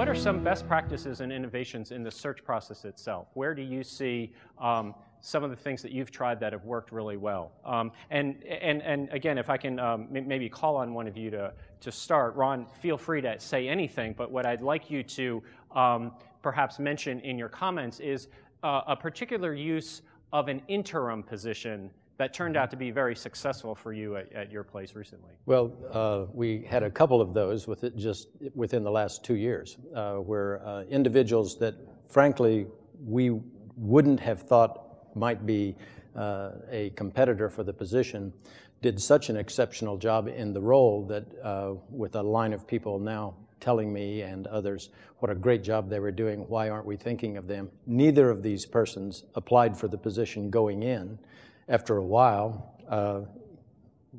what are some best practices and innovations in the search process itself? Where do you see some of the things that you've tried that have worked really well? And again, if I can maybe call on one of you to start. Ron, feel free to say anything, but what I'd like you to perhaps mention in your comments is a particular use of an interim position that turned out to be very successful for you at your place recently. Well, we had a couple of those just within the last 2 years, where individuals that, frankly, we wouldn't have thought might be a competitor for the position did such an exceptional job in the role that with a line of people now telling me and others what a great job they were doing, why aren't we thinking of them? Neither of these persons applied for the position going in. After a while,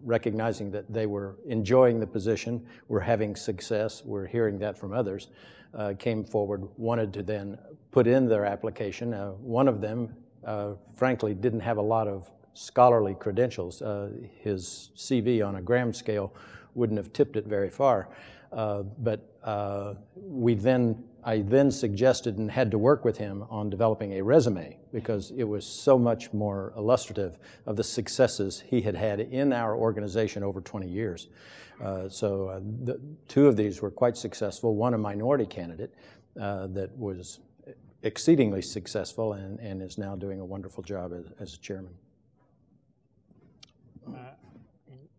recognizing that they were enjoying the position, were having success, were hearing that from others, came forward, wanted to then put in their application. One of them, frankly, didn't have a lot of scholarly credentials. His CV on a Graham scale wouldn't have tipped it very far. But I then suggested and had to work with him on developing a resume because it was so much more illustrative of the successes he had had in our organization over 20 years. So two of these were quite successful. One, a minority candidate that was exceedingly successful and is now doing a wonderful job as chairman.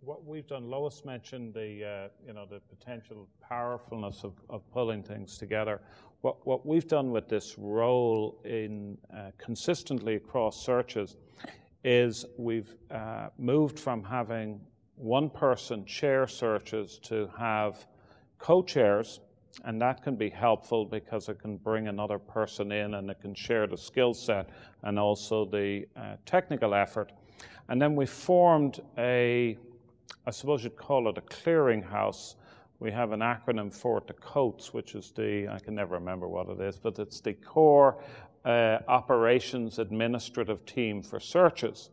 What we've done, Lois mentioned the potential powerfulness of pulling things together. What we've done with this role in consistently across searches is we've moved from having one person chair searches to have co-chairs, and that can be helpful because it can bring another person in and it can share the skill set and also the technical effort. And then we formed I suppose you'd call it a clearinghouse. We have an acronym for it, the COATS, which is I can never remember what it is, but it's the Core Operations Administrative Team for Searches.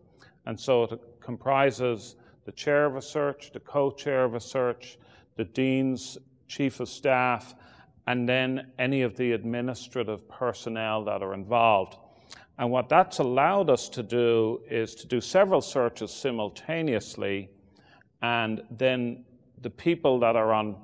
And so it comprises the chair of a search, the co-chair of a search, the dean's chief of staff, and then any of the administrative personnel that are involved. And what that's allowed us to do is to do several searches simultaneously, and then the people that are on,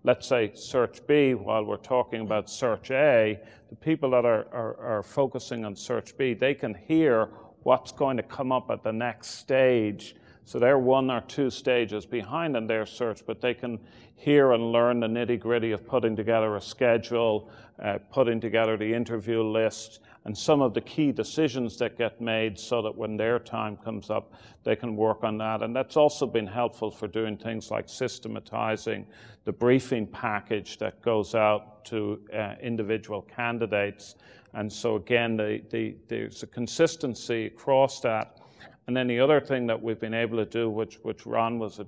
let's say, search B, while we're talking about search A, the people that are focusing on search B, they can hear what's going to come up at the next stage. So they're 1 or 2 stages behind in their search, but they can hear and learn the nitty-gritty of putting together a schedule, putting together the interview list, and some of the key decisions that get made so that when their time comes up, they can work on that. And that's also been helpful for doing things like systematizing the briefing package that goes out to individual candidates. And so again, there's a consistency across that. And then the other thing that we've been able to do, which Ron was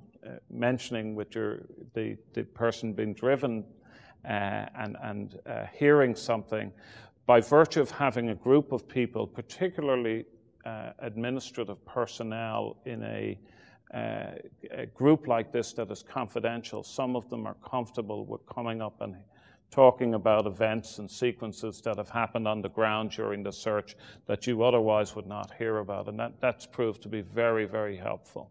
mentioning with the person being driven and hearing something, by virtue of having a group of people, particularly administrative personnel in a group like this that is confidential, some of them are comfortable with coming up and talking about events and sequences that have happened on the ground during the search that you otherwise would not hear about. And that's proved to be very, very helpful.